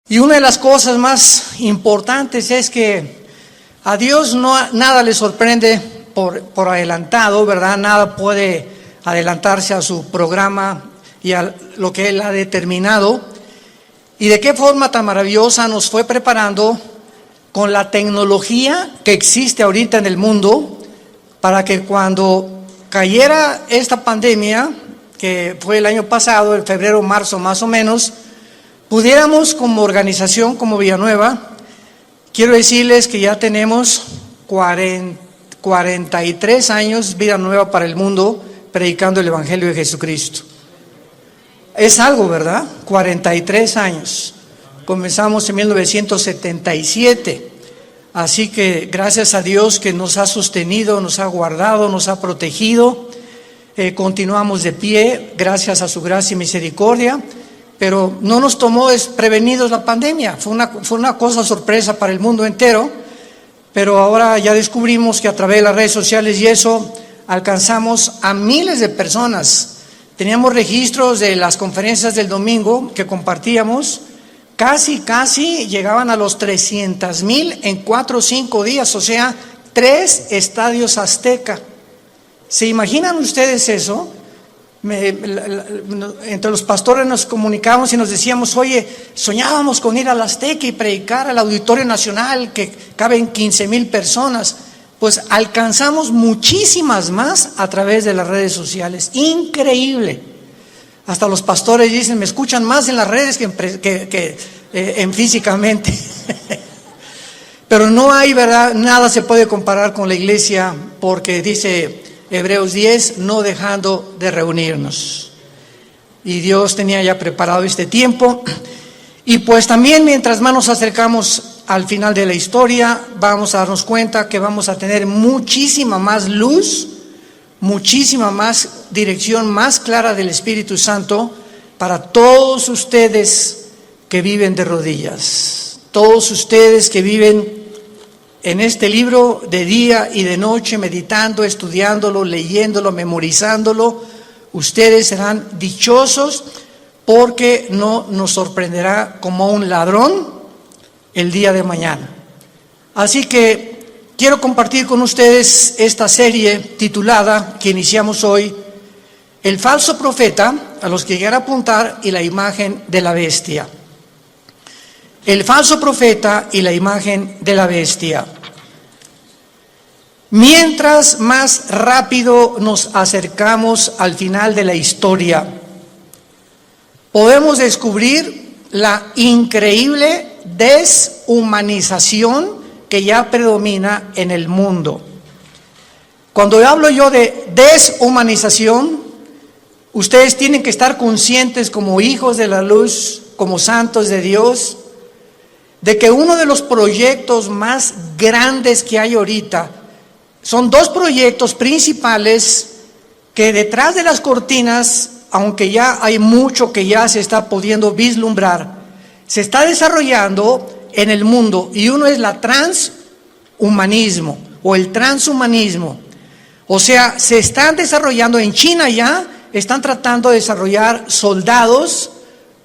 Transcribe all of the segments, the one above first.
Y una de las cosas más importantes es que a Dios nada le sorprende por adelantado, ¿verdad? Nada puede adelantarse a su programa y a lo que Él ha determinado. Y de qué forma tan maravillosa nos fue preparando con la tecnología que existe ahorita en el mundo para que cuando cayera esta pandemia, que fue el año pasado, en febrero, marzo más o menos, pudiéramos como organización, como Villanueva, quiero decirles que ya tenemos 43 años Vida Nueva para el mundo, predicando el Evangelio de Jesucristo. Es algo, ¿verdad? 43 años. Comenzamos en 1977. Así que gracias a Dios que nos ha sostenido, nos ha guardado, nos ha protegido. Continuamos de pie, gracias a su gracia y misericordia. Pero no nos tomó desprevenidos la pandemia. Fue una cosa sorpresa para el mundo entero. Pero ahora ya descubrimos que a través de las redes sociales y eso alcanzamos a miles de personas. Teníamos registros de las conferencias del domingo que compartíamos. Casi llegaban a los 300,000 en 4 o 5 días. O sea, 3 estadios Azteca. ¿Se imaginan ustedes eso? Entre los pastores nos comunicábamos y nos decíamos, oye, soñábamos con ir al Azteca y predicar al Auditorio Nacional que caben 15,000 personas. Pues alcanzamos muchísimas más a través de las redes sociales. Increíble. Hasta los pastores dicen, me escuchan más en las redes que en físicamente. Pero no hay, ¿verdad? Nada se puede comparar con la iglesia, porque dice Hebreos 10, no dejando de reunirnos. Y Dios tenía ya preparado este tiempo. Y pues también mientras más nos acercamos al final de la historia, vamos a darnos cuenta que vamos a tener muchísima más luz, muchísima más dirección más clara del Espíritu Santo para todos ustedes que viven de rodillas, todos ustedes que viven en este libro de día y de noche, meditando, estudiándolo, leyéndolo, memorizándolo. Ustedes serán dichosos porque no nos sorprenderá como un ladrón el día de mañana. Así que quiero compartir con ustedes esta serie titulada, que iniciamos hoy, El falso profeta, a los que llegan a apuntar, y la imagen de la bestia. El falso profeta y la imagen de la bestia. Mientras más rápido nos acercamos al final de la historia, podemos descubrir la increíble deshumanización que ya predomina en el mundo. Cuando hablo yo de deshumanización, ustedes tienen que estar conscientes como hijos de la luz, como santos de Dios, de que uno de los proyectos más grandes que hay ahorita son 2 proyectos principales que detrás de las cortinas, aunque ya hay mucho que ya se está pudiendo vislumbrar, se está desarrollando en el mundo, y uno es la transhumanismo o el transhumanismo. O sea, se están desarrollando en China, ya están tratando de desarrollar soldados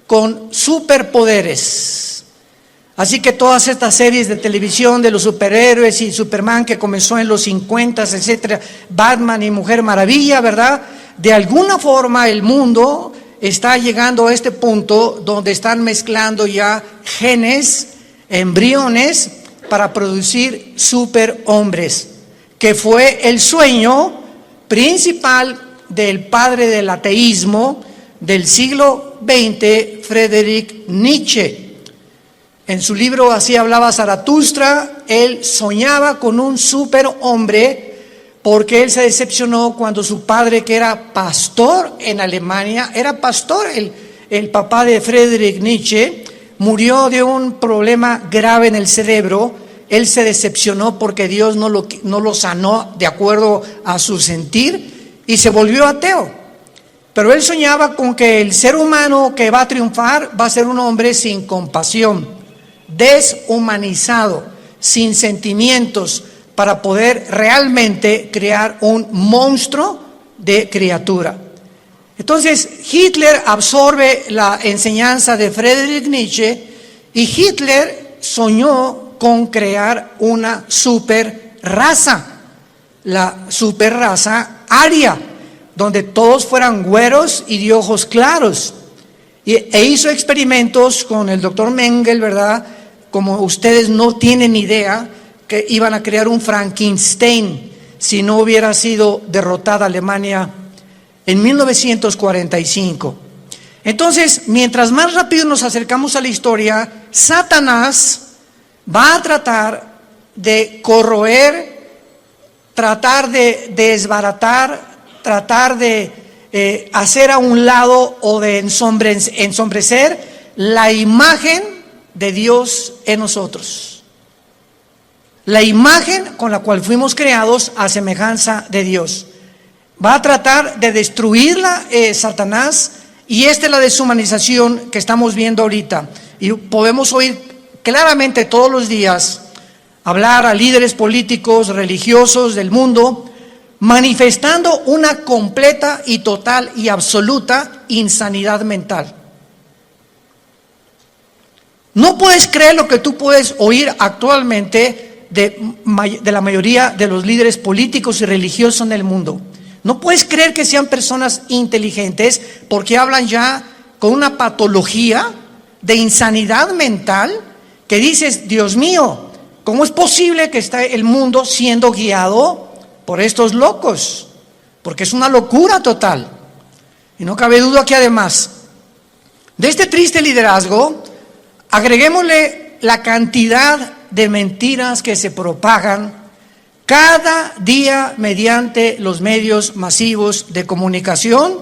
con superpoderes. Así que todas estas series de televisión de los superhéroes y Superman que comenzó en los 50s, etcétera, Batman y Mujer Maravilla, ¿verdad? De alguna forma el mundo está llegando a este punto donde están mezclando ya genes, embriones, para producir superhombres, que fue el sueño principal del padre del ateísmo del siglo XX, Friedrich Nietzsche. En su libro Así hablaba Zaratustra, él soñaba con un superhombre porque él se decepcionó cuando su padre, que era pastor en Alemania, era pastor, el papá de Friedrich Nietzsche, murió de un problema grave en el cerebro. Él se decepcionó porque Dios no lo sanó de acuerdo a su sentir y se volvió ateo. Pero él soñaba con que el ser humano que va a triunfar va a ser un hombre sin compasión, deshumanizado, sin sentimientos, para poder realmente crear un monstruo de criatura. Entonces Hitler absorbe la enseñanza de Friedrich Nietzsche Y Hitler soñó con crear una super raza, la super raza aria, donde todos fueran güeros y de ojos claros. E hizo experimentos con el doctor Mengele, ¿verdad? Como ustedes no tienen idea, que iban a crear un Frankenstein si no hubiera sido derrotada Alemania en 1945. Entonces, mientras más rápido nos acercamos a la historia, Satanás va a tratar de corroer, tratar de desbaratar, tratar de hacer a un lado o de ensombrecer la imagen de Dios en nosotros. La imagen con la cual fuimos creados a semejanza de Dios. Va a tratar de destruirla Satanás, y esta es la deshumanización que estamos viendo ahorita. Y podemos oír claramente todos los días hablar a líderes políticos, religiosos del mundo, manifestando una completa y total y absoluta insanidad mental. No puedes creer lo que tú puedes oír actualmente de la mayoría de los líderes políticos y religiosos en el mundo. No puedes creer que sean personas inteligentes, porque hablan ya con una patología de insanidad mental que dices, Dios mío, ¿cómo es posible que esté el mundo siendo guiado por estos locos? Porque es una locura total. Y no cabe duda que además de este triste liderazgo, agreguémosle la cantidad de mentiras que se propagan cada día mediante los medios masivos de comunicación,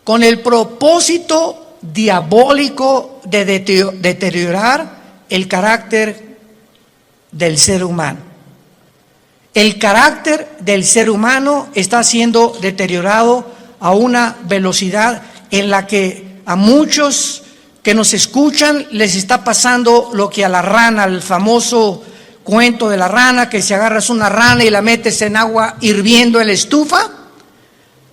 con el propósito diabólico de deteriorar el carácter del ser humano. El carácter del ser humano está siendo deteriorado a una velocidad en la que a muchos que nos escuchan les está pasando lo que a la rana, el famoso cuento de la rana, que si agarras una rana y la metes en agua hirviendo en la estufa,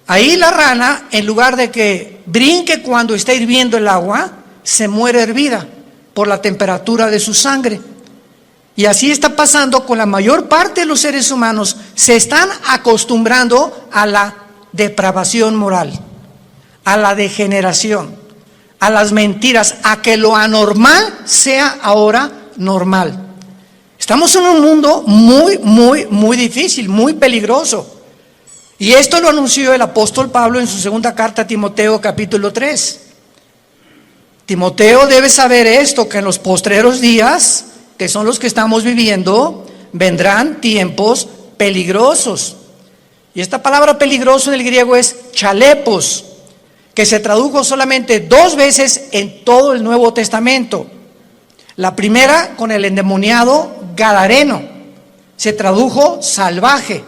ahí la rana, en lugar de que brinque cuando está hirviendo el agua, se muere hervida por la temperatura de su sangre. Y así está pasando con la mayor parte de los seres humanos. Se están acostumbrando a la depravación moral, a la degeneración, a las mentiras, a que lo anormal sea ahora normal. Estamos en un mundo muy difícil, muy peligroso. Y esto lo anunció el apóstol Pablo en su segunda carta a Timoteo, capítulo 3. Timoteo debe saber esto, que en los postreros días, que son los que estamos viviendo, vendrán tiempos peligrosos. Y esta palabra peligroso en el griego es chalepos, que se tradujo solamente 2 veces en todo el Nuevo Testamento. La primera con el endemoniado gadareno, se tradujo salvaje.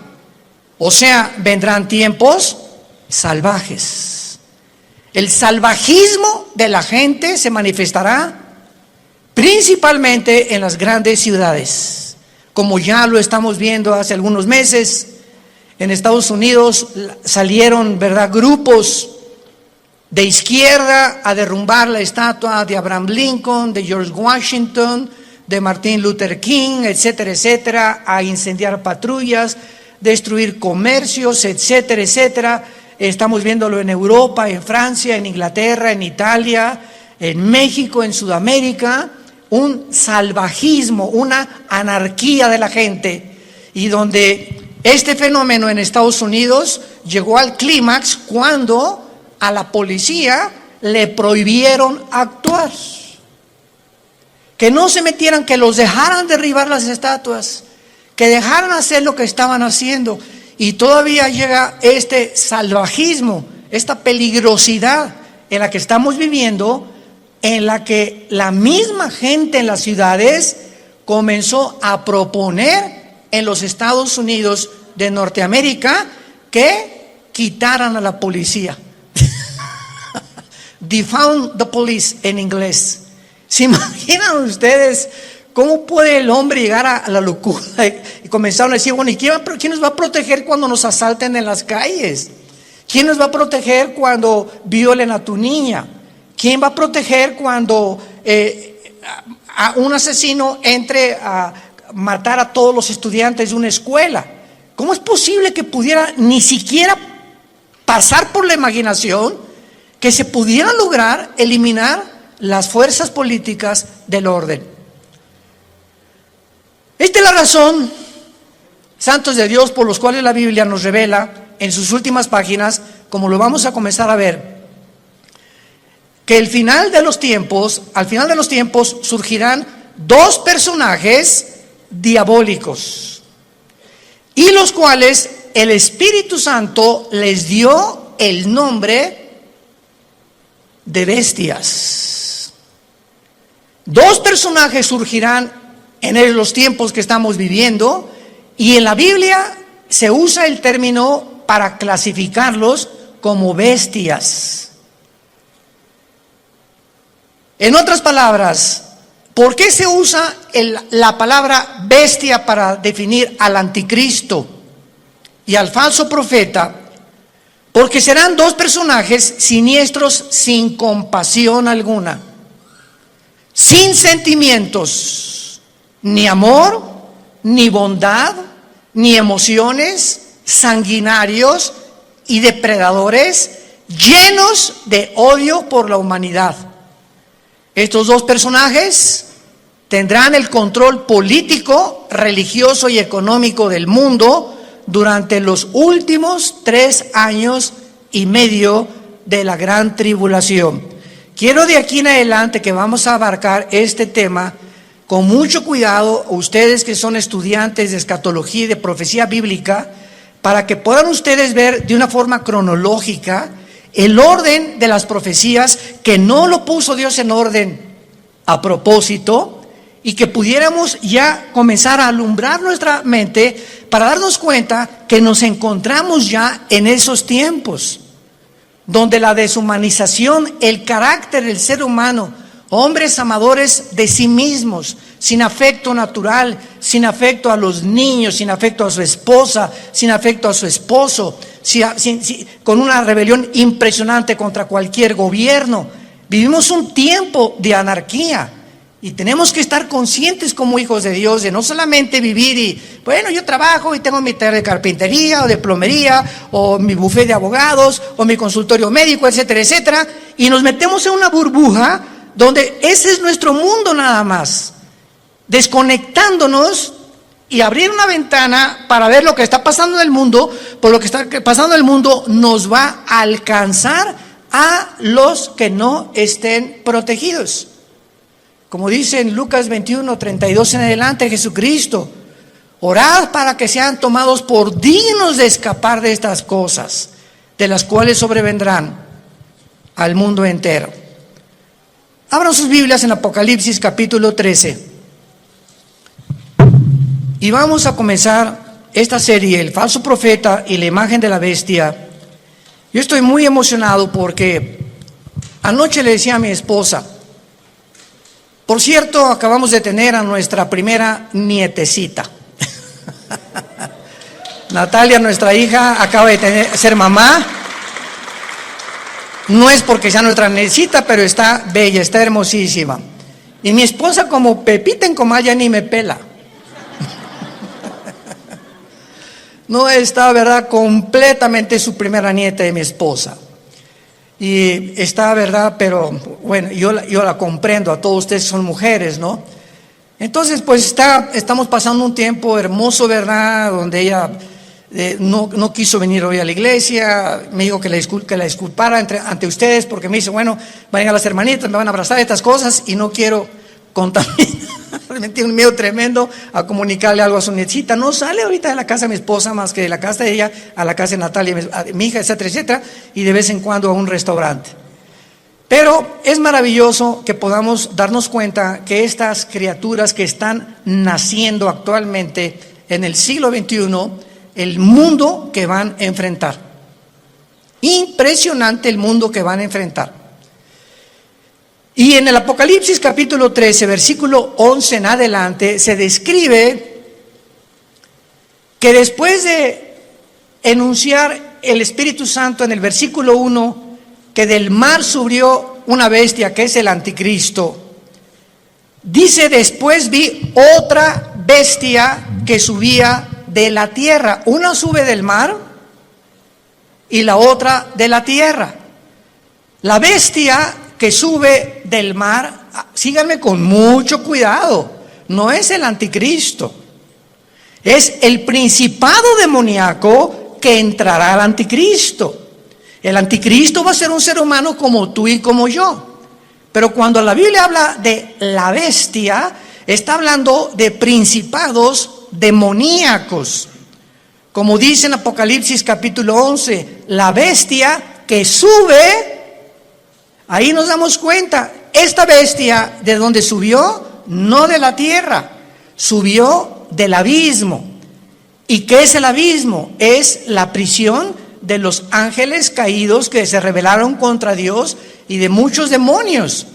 O sea, vendrán tiempos salvajes. El salvajismo de la gente se manifestará principalmente en las grandes ciudades, como ya lo estamos viendo hace algunos meses. En Estados Unidos salieron, ¿verdad?, grupos de izquierda a derrumbar la estatua de Abraham Lincoln, de George Washington, de Martin Luther King, etcétera, etcétera, a incendiar patrullas, destruir comercios, etcétera, etcétera. Estamos viéndolo en Europa, en Francia, en Inglaterra, en Italia, en México, en Sudamérica, un salvajismo, una anarquía de la gente, y donde este fenómeno en Estados Unidos llegó al clímax cuando a la policía le prohibieron actuar, que no se metieran, que los dejaran derribar las estatuas, que dejaran hacer lo que estaban haciendo. Y todavía llega este salvajismo, esta peligrosidad en la que estamos viviendo, en la que la misma gente en las ciudades comenzó a proponer en los Estados Unidos de Norteamérica que quitaran a la policía. Defund the police en inglés. ¿Se imaginan ustedes cómo puede el hombre llegar a la locura? Y comenzaron a decir, bueno, ¿y quién nos va a proteger cuando nos asalten en las calles? ¿Quién nos va a proteger cuando violen a tu niña? ¿Quién va a proteger cuando a un asesino entre a matar a todos los estudiantes de una escuela. ¿Cómo es posible que pudiera ni siquiera pasar por la imaginación que se pudiera lograr eliminar las fuerzas políticas del orden? Esta es la razón, santos de Dios, por los cuales la Biblia nos revela en sus últimas páginas, como lo vamos a comenzar a ver, que al final de los tiempos surgirán dos personajes diabólicos, y los cuales el Espíritu Santo les dio el nombre de bestias. Dos personajes surgirán en los tiempos que estamos viviendo, y en la Biblia se usa el término para clasificarlos como bestias. En otras palabras, ¿por qué se usa la palabra bestia para definir al anticristo y al falso profeta? Porque serán dos personajes siniestros, sin compasión alguna, sin sentimientos, ni amor, ni bondad, ni emociones, sanguinarios y depredadores, llenos de odio por la humanidad. Estos dos personajes tendrán el control político, religioso y económico del mundo durante los últimos 3 años y medio de la gran tribulación. Quiero de aquí en adelante que vamos a abarcar este tema con mucho cuidado, ustedes que son estudiantes de escatología y de profecía bíblica, para que puedan ustedes ver de una forma cronológica el orden de las profecías, que no lo puso Dios en orden a propósito, y que pudiéramos ya comenzar a alumbrar nuestra mente para darnos cuenta que nos encontramos ya en esos tiempos donde la deshumanización, el carácter del ser humano, hombres amadores de sí mismos, sin afecto natural, sin afecto a los niños, sin afecto a su esposa, sin afecto a su esposo, con una rebelión impresionante contra cualquier gobierno. Vivimos un tiempo de anarquía y tenemos que estar conscientes como hijos de Dios de no solamente vivir y, bueno, yo trabajo y tengo mi taller de carpintería o de plomería o mi buffet de abogados o mi consultorio médico, etcétera, etcétera, y nos metemos en una burbuja donde ese es nuestro mundo nada más, desconectándonos y abrir una ventana para ver lo que está pasando en el mundo, por lo que está pasando en el mundo nos va a alcanzar a los que no estén protegidos. Como dice en Lucas 21, 32 en adelante, Jesucristo: orad para que sean tomados por dignos de escapar de estas cosas, de las cuales sobrevendrán al mundo entero. Abran sus Biblias en Apocalipsis capítulo 13. Y vamos a comenzar esta serie, el falso profeta y la imagen de la bestia. Yo estoy muy emocionado porque anoche le decía a mi esposa, por cierto, acabamos de tener a nuestra primera nietecita. Natalia, nuestra hija, acaba de ser mamá. No es porque sea nuestra nietecita, pero está bella, está hermosísima. Y mi esposa, como Pepita en comal, ya ni me pela. No está, ¿verdad?, completamente su primera nieta de mi esposa. Y está, ¿verdad?, pero bueno, yo la comprendo, a todos ustedes son mujeres, ¿no? Entonces, pues estamos pasando un tiempo hermoso, ¿verdad?, donde ella no quiso venir hoy a la iglesia. Me dijo que la disculpara ante ustedes, porque me dice, bueno, van a las hermanitas, me van a abrazar, estas cosas, y no quiero contaminar. Me tiene un miedo tremendo a comunicarle algo a su nietecita. No sale ahorita de la casa de mi esposa más que de la casa de ella a la casa de Natalia, a mi hija, etcétera, etcétera, y de vez en cuando a un restaurante. Pero es maravilloso que podamos darnos cuenta que estas criaturas que están naciendo actualmente en el siglo XXI, el mundo que van a enfrentar. Impresionante el mundo que van a enfrentar. Y en el Apocalipsis capítulo 13, versículo 11 en adelante, se describe que después de enunciar el Espíritu Santo en el versículo 1, que del mar subió una bestia que es el anticristo, Dice, después vi otra bestia que subía de la tierra. Una sube del mar y la otra de la tierra. La bestia que sube del mar, síganme con mucho cuidado, no es el anticristo. Es el principado demoníaco que entrará al anticristo. El anticristo va a ser un ser humano como tú y como yo. Pero cuando la Biblia habla de la bestia, está hablando de principados demoníacos. Como dice en Apocalipsis capítulo 11, la bestia que sube, ahí nos damos cuenta, esta bestia de donde subió, no de la tierra, subió del abismo. ¿Y qué es el abismo? Es la prisión de los ángeles caídos que se rebelaron contra Dios y de muchos demonios.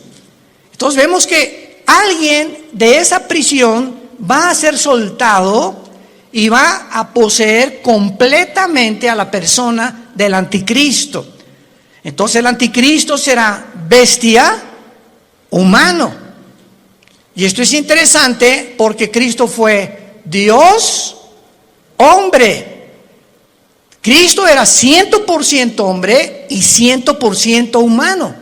Entonces vemos que alguien de esa prisión va a ser soltado y va a poseer completamente a la persona del anticristo. Entonces el anticristo será bestia, humano. Y esto es interesante porque Cristo fue Dios, hombre. Cristo era 100% hombre y 100% humano.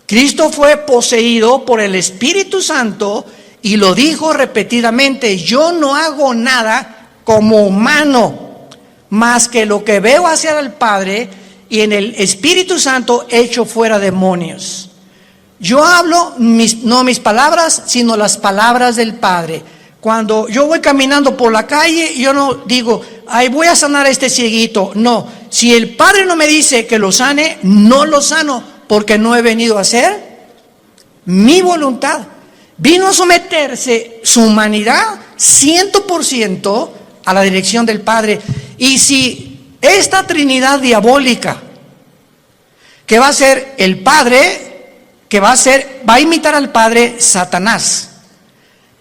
Cristo fue poseído por el Espíritu Santo y lo dijo repetidamente: yo no hago nada como humano, más que lo que veo hacia el Padre, y en el Espíritu Santo echo fuera demonios. Yo hablo no mis palabras, sino las palabras del Padre. Cuando yo voy caminando por la calle, yo no digo, ay, voy a sanar a este cieguito. No, si el Padre no me dice que lo sane, no lo sano, porque no he venido a hacer mi voluntad. Vino a someterse su humanidad 100% a la dirección del Padre. Y si esta Trinidad diabólica, que va a ser el Padre, va a imitar al Padre, Satanás.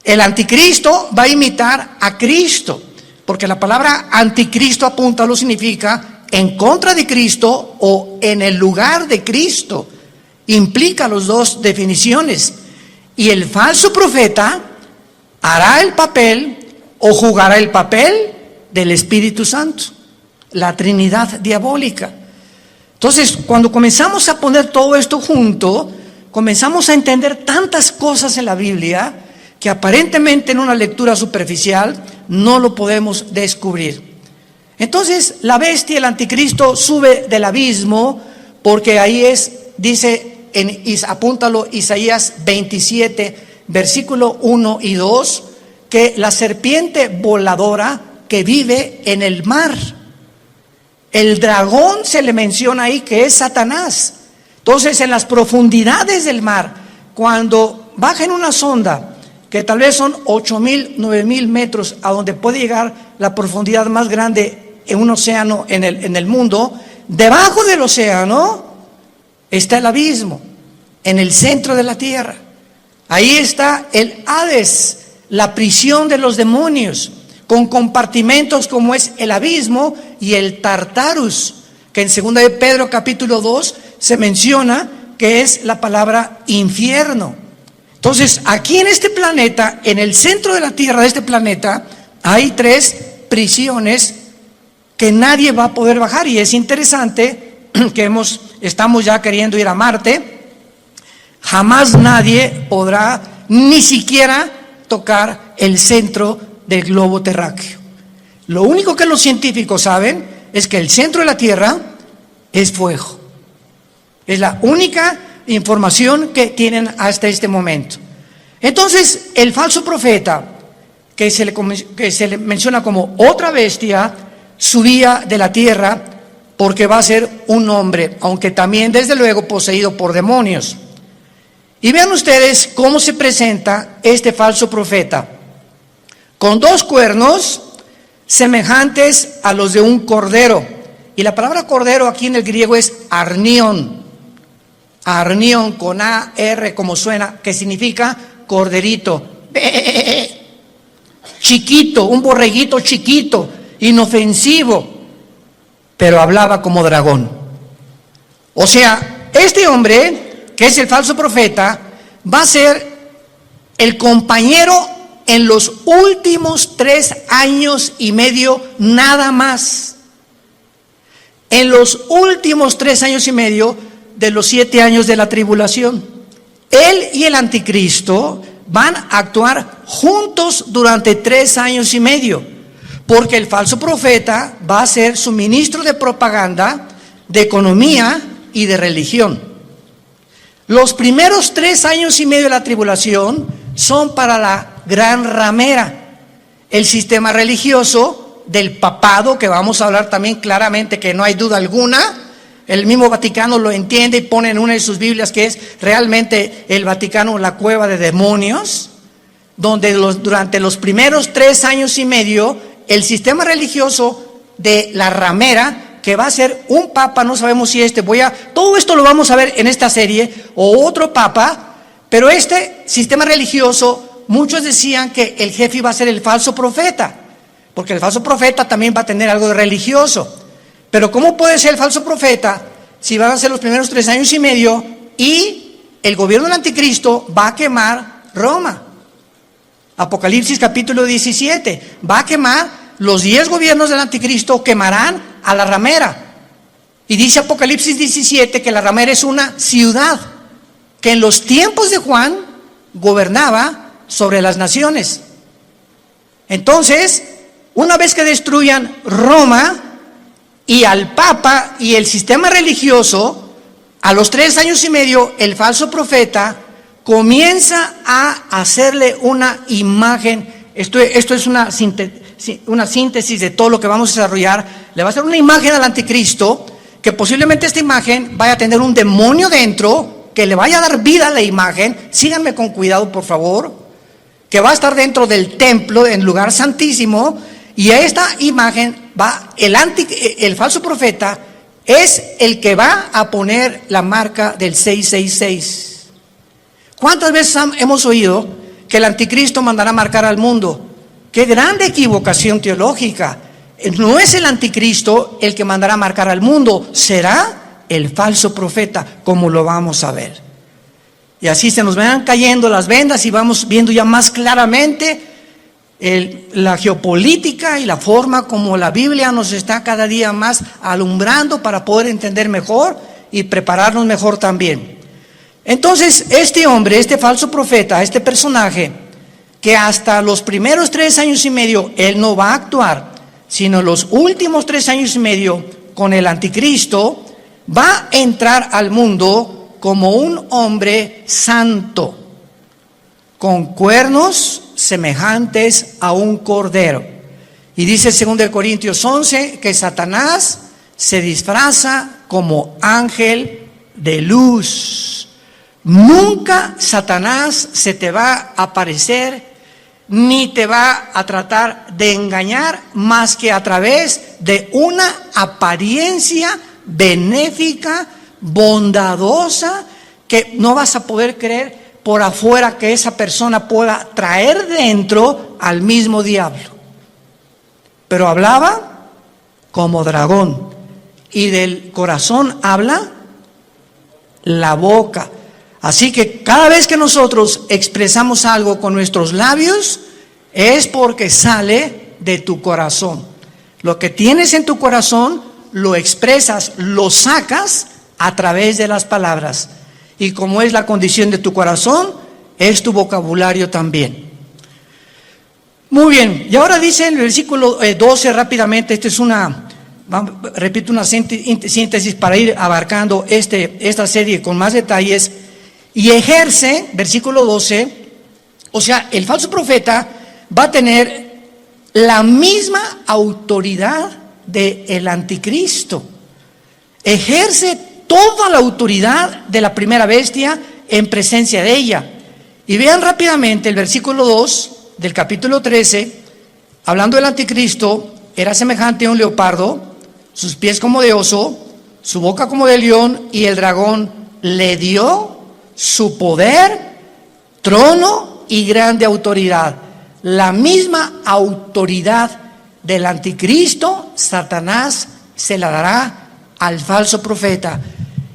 El anticristo va a imitar a Cristo, porque la palabra anticristo, apúntalo, significa en contra de Cristo o en el lugar de Cristo. Implica las dos definiciones. Y el falso profeta hará el papel o jugará el papel del Espíritu Santo, la Trinidad diabólica. Entonces, cuando comenzamos a poner todo esto junto, comenzamos a entender tantas cosas en la Biblia que aparentemente en una lectura superficial no lo podemos descubrir. Entonces, la bestia, el anticristo, sube del abismo, porque ahí dice, apúntalo, Isaías 27, versículo 1 y 2, que la serpiente voladora que vive en el mar. El dragón se le menciona ahí que es Satanás. Entonces, en las profundidades del mar, cuando baja en una sonda, que tal vez son 8,000, 9,000 metros, a donde puede llegar la profundidad más grande en un océano en el mundo, debajo del océano está el abismo, en el centro de la tierra. Ahí está el Hades, la prisión de los demonios, con compartimentos como es el abismo y el Tartarus, que en 2 de Pedro capítulo 2 se menciona que es la palabra infierno. Entonces, aquí en este planeta, en el centro de la tierra de este planeta, hay 3 prisiones que nadie va a poder bajar. Y es interesante que estamos ya queriendo ir a Marte. Jamás nadie podrá ni siquiera tocar el centro del globo terráqueo. Lo único que los científicos saben es que el centro de la Tierra es fuego. Es la única información que tienen hasta este momento. Entonces, el falso profeta, que se le menciona como otra bestia, subía de la tierra porque va a ser un hombre, aunque también desde luego poseído por demonios. Y vean ustedes cómo se presenta este falso profeta, con 2 cuernos semejantes a los de un cordero. Y la palabra cordero aquí en el griego es arnión. Arnión con A-R como suena, que significa corderito. Chiquito, un borreguito chiquito, inofensivo, pero hablaba como dragón. O sea, este hombre, que es el falso profeta, va a ser el compañero en los últimos 3 años y medio nada más. En los últimos 3 años y medio de los 7 años de la tribulación. Él y el anticristo van a actuar juntos durante 3 años y medio, porque el falso profeta va a ser su ministro de propaganda, de economía y de religión. Los primeros 3 años y medio de la tribulación son para la gran ramera, el sistema religioso del papado, que vamos a hablar también claramente, que no hay duda alguna. El mismo Vaticano lo entiende y pone en una de sus Biblias que es realmente el Vaticano la cueva de demonios, donde durante los primeros 3 años y medio el sistema religioso de la ramera, que va a ser un papa, no sabemos si todo esto lo vamos a ver en esta serie, o otro papa, pero este sistema religioso, muchos decían que el jefe iba a ser el falso profeta, porque el falso profeta también va a tener algo de religioso. Pero ¿cómo puede ser el falso profeta si van a ser los primeros 3 años y medio y el gobierno del anticristo va a quemar Roma? Apocalipsis capítulo 17, va a quemar, los 10 gobiernos del anticristo quemarán a la ramera. Y dice Apocalipsis 17 que la ramera es una ciudad que en los tiempos de Juan gobernaba sobre las naciones. Entonces, una vez que destruyan Roma y al Papa y el sistema religioso, a los 3 años y medio, el falso profeta comienza a hacerle una imagen. Esto es una síntesis de todo lo que vamos a desarrollar. Le va a hacer una imagen al anticristo, que posiblemente esta imagen vaya a tener un demonio dentro, que le vaya a dar vida a la imagen. Síganme con cuidado, por favor. Que va a estar dentro del templo, en lugar santísimo. Y a esta imagen va el falso profeta, es el que va a poner la marca del 666. ¿Cuántas veces hemos oído que el anticristo mandará marcar al mundo? ¡Qué grande equivocación teológica! No es el anticristo el que mandará marcar al mundo, será el falso profeta, como lo vamos a ver. Y así se nos van cayendo las vendas y vamos viendo ya más claramente la geopolítica y la forma como la Biblia nos está cada día más alumbrando para poder entender mejor y prepararnos mejor también. Entonces, este hombre, este falso profeta, este personaje, que hasta los primeros 3 años y medio él no va a actuar, sino los últimos 3 años y medio con el anticristo, va a entrar al mundo como un hombre santo, con cuernos semejantes a un cordero. Y dice 2 Corintios 11 que Satanás se disfraza como ángel de luz. Nunca Satanás se te va a aparecer ni te va a tratar de engañar más que a través de una apariencia benéfica, bondadosa, que no vas a poder creer por afuera que esa persona pueda traer dentro al mismo diablo. Pero hablaba como dragón, y del corazón habla la boca. Así que cada vez que nosotros expresamos algo con nuestros labios, es porque sale de tu corazón. Lo que tienes en tu corazón, lo expresas, lo sacas a través de las palabras. Y como es la condición de tu corazón, es tu vocabulario también. Muy bien, y ahora dice en el versículo 12 rápidamente, repito una síntesis para ir abarcando esta serie con más detalles. Y ejerce, versículo 12, o sea, el falso profeta va a tener la misma autoridad del anticristo. Ejerce toda la autoridad de la primera bestia en presencia de ella. Y vean rápidamente el versículo 2 del capítulo 13, hablando del anticristo, era semejante a un leopardo, sus pies como de oso, su boca como de león, y el dragón le dio su poder, trono y grande autoridad. La misma autoridad del anticristo, Satanás se la dará al falso profeta.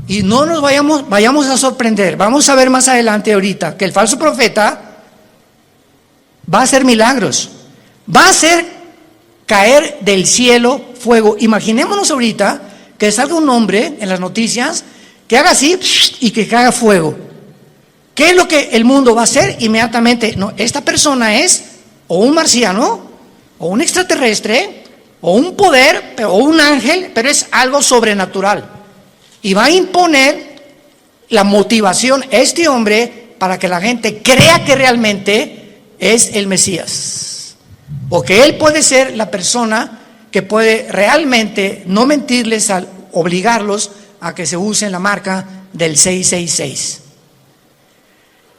Y no nos vayamos a sorprender. Vamos a ver más adelante ahorita que el falso profeta va a hacer milagros, va a hacer caer del cielo fuego. Imaginémonos ahorita que salga un hombre en las noticias que haga así y que caiga fuego. ¿Qué es lo que el mundo va a hacer inmediatamente? No, esta persona es o un marciano, o un extraterrestre, o un poder, o un ángel, pero es algo sobrenatural. Y va a imponer la motivación a este hombre para que la gente crea que realmente es el Mesías. O que él puede ser la persona que puede realmente no mentirles al obligarlos a que se usen la marca del 666.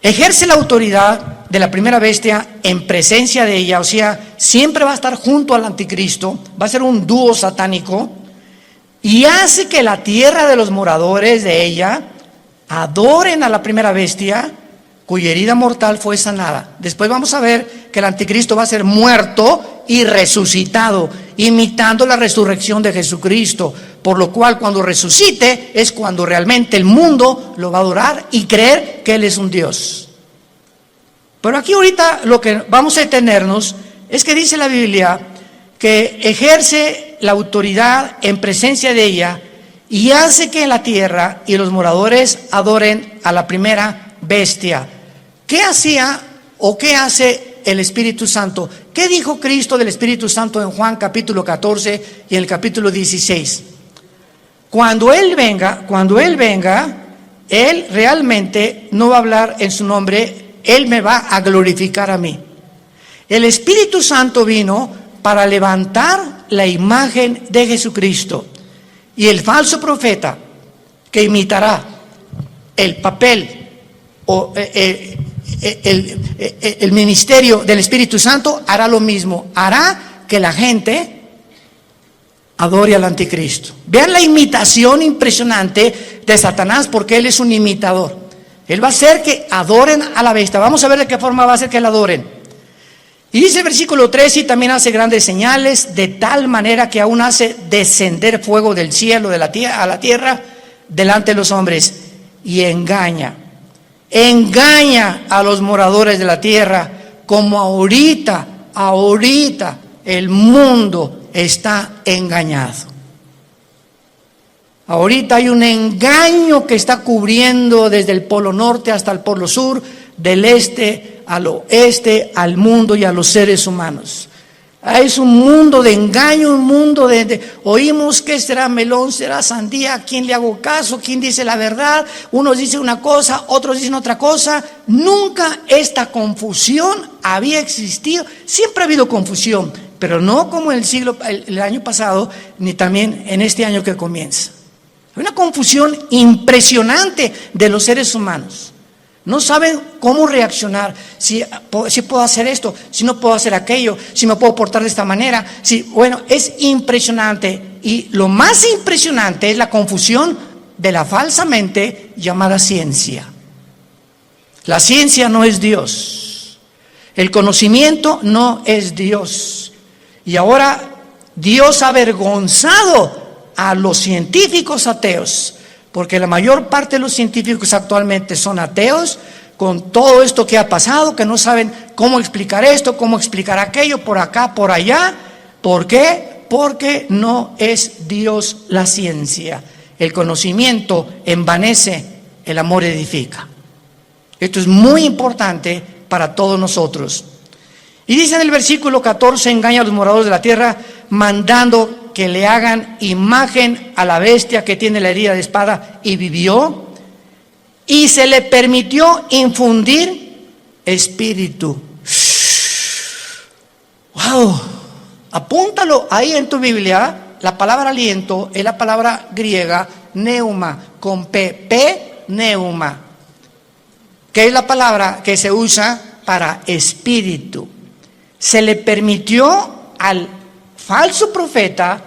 Ejerce la autoridad de la primera bestia en presencia de ella, o sea, siempre va a estar junto al anticristo, va a ser un dúo satánico, y hace que la tierra de los moradores de ella adoren a la primera bestia, cuya herida mortal fue sanada. Después vamos a ver que el anticristo va a ser muerto y resucitado, imitando la resurrección de Jesucristo, por lo cual cuando resucite es cuando realmente el mundo lo va a adorar y creer que Él es un Dios. Pero aquí ahorita lo que vamos a detenernos es que dice la Biblia que ejerce la autoridad en presencia de ella y hace que en la tierra y los moradores adoren a la primera bestia. ¿Qué hacía o qué hace el Espíritu Santo? ¿Qué dijo Cristo del Espíritu Santo en Juan capítulo 14 y en el capítulo 16? Cuando Él venga, Él realmente no va a hablar en su nombre, Él me va a glorificar a mí. El Espíritu Santo vino para levantar la imagen de Jesucristo. Y el falso profeta que imitará el papel o el ministerio del Espíritu Santo hará lo mismo, hará que la gente adore al anticristo. Vean la imitación impresionante de Satanás, porque él es un imitador. Él va a hacer que adoren a la bestia. Vamos a ver de qué forma va a hacer que la adoren. Y dice el versículo 13, y también hace grandes señales, de tal manera que aún hace descender fuego del cielo a la tierra delante de los hombres, y engaña a los moradores de la tierra, como ahorita el mundo está engañado. Ahorita hay un engaño que está cubriendo desde el polo norte hasta el polo sur, del este al oeste, al mundo y a los seres humanos. Es un mundo de engaño, un mundo oímos que será melón, será sandía, ¿a quién le hago caso? ¿Quién dice la verdad? Unos dicen una cosa, otros dicen otra cosa. Nunca esta confusión había existido. Siempre ha habido confusión, pero no como en el año pasado, ni también en este año que comienza. Hay una confusión impresionante de los seres humanos. No saben cómo reaccionar, si puedo hacer esto, si no puedo hacer aquello, si me puedo portar de esta manera. Bueno, es impresionante. Y lo más impresionante es la confusión de la falsamente llamada ciencia. La ciencia no es Dios. El conocimiento no es Dios. Y ahora Dios ha avergonzado a los científicos ateos, porque la mayor parte de los científicos actualmente son ateos, con todo esto que ha pasado, que no saben cómo explicar esto, cómo explicar aquello, por acá, por allá. ¿Por qué? Porque no es Dios la ciencia. El conocimiento envanece, el amor edifica. Esto es muy importante para todos nosotros. Y dice en el versículo 14, engaña a los moradores de la tierra, mandando que le hagan imagen a la bestia que tiene la herida de espada y vivió, y se le permitió infundir espíritu. ¡Wow! Apúntalo ahí en tu Biblia. La palabra aliento es la palabra griega neuma, con P, neuma, que es la palabra que se usa para espíritu. Se le permitió al falso profeta,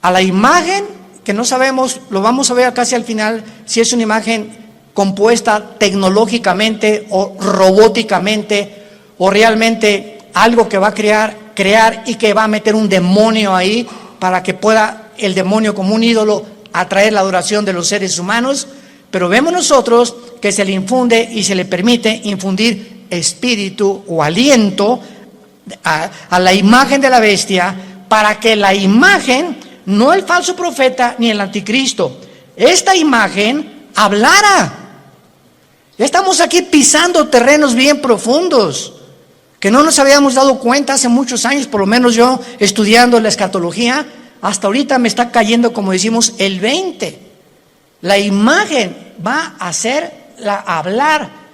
a la imagen que no sabemos, lo vamos a ver casi al final, si es una imagen compuesta tecnológicamente o robóticamente, o realmente algo que va a crear y que va a meter un demonio ahí para que pueda el demonio como un ídolo atraer la adoración de los seres humanos. Pero vemos nosotros que se le infunde y se le permite infundir espíritu o aliento a la imagen de la bestia, para que la imagen, no el falso profeta ni el anticristo, esta imagen hablara. Ya estamos aquí pisando terrenos bien profundos que no nos habíamos dado cuenta hace muchos años, por lo menos yo estudiando la escatología, hasta ahorita me está cayendo, como decimos, el 20. La imagen va a hacerla hablar,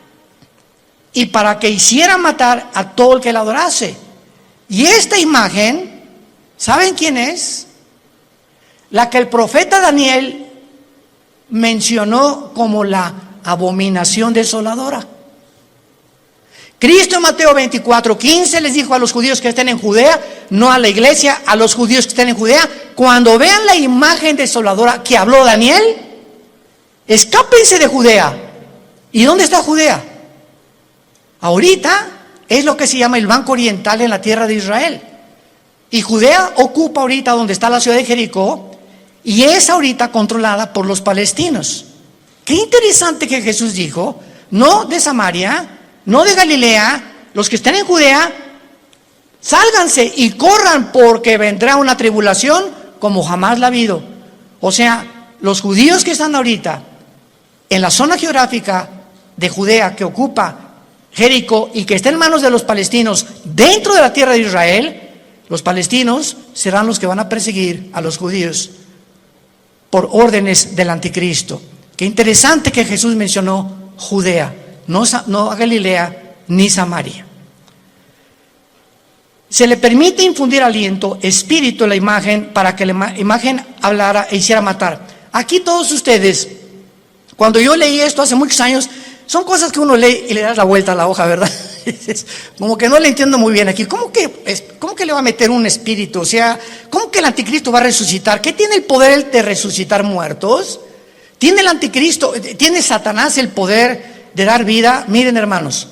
y para que hiciera matar a todo el que la adorase. Y esta imagen, ¿saben quién es? La que el profeta Daniel mencionó como la abominación desoladora. Cristo en Mateo 24:15 les dijo a los judíos que estén en Judea, no a la iglesia, a los judíos que estén en Judea: cuando vean la imagen desoladora que habló Daniel, escápense de Judea. ¿Y dónde está Judea? Ahorita es lo que se llama el Banco Oriental en la tierra de Israel. Y Judea ocupa ahorita donde está la ciudad de Jericó, y es ahorita controlada por los palestinos. Qué interesante que Jesús dijo: no de Samaria, no de Galilea, los que estén en Judea, sálganse y corran, porque vendrá una tribulación como jamás la ha habido. O sea, los judíos que están ahorita en la zona geográfica de Judea, que ocupa Jericó y que está en manos de los palestinos dentro de la tierra de Israel, los palestinos serán los que van a perseguir a los judíos por órdenes del anticristo. Qué interesante que Jesús mencionó Judea, no a Galilea ni Samaria. Se le permite infundir aliento, espíritu en la imagen, para que la imagen hablara e hiciera matar. Aquí todos ustedes, cuando yo leí esto hace muchos años, son cosas que uno lee y le das la vuelta a la hoja, ¿verdad? Como que no le entiendo muy bien aquí. ¿Cómo que le va a meter un espíritu? O sea, ¿cómo que el anticristo va a resucitar? ¿Qué tiene el poder de resucitar muertos? ¿Tiene el anticristo, tiene Satanás el poder de dar vida? Miren, hermanos,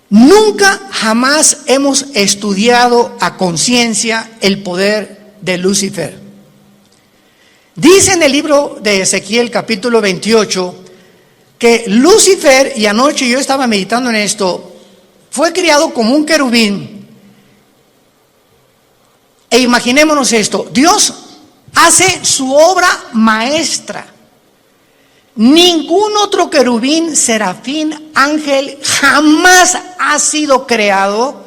nunca jamás hemos estudiado a conciencia el poder de Lucifer. Dice en el libro de Ezequiel capítulo 28 que Lucifer, y anoche yo estaba meditando en esto, fue criado como un querubín. E imaginémonos esto: Dios hace su obra maestra. Ningún otro querubín, serafín, ángel jamás ha sido creado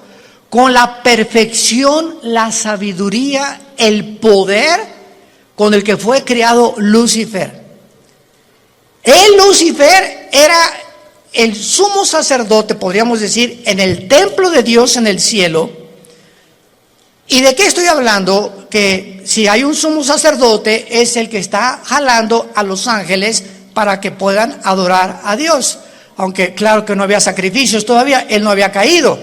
con la perfección, la sabiduría, el poder con el que fue creado Lucifer. Lucifer era el sumo sacerdote, podríamos decir, en el templo de Dios en el cielo. ¿Y de qué estoy hablando? Que si hay un sumo sacerdote, es el que está jalando a los ángeles para que puedan adorar a Dios. Aunque claro que no había sacrificios todavía, él no había caído.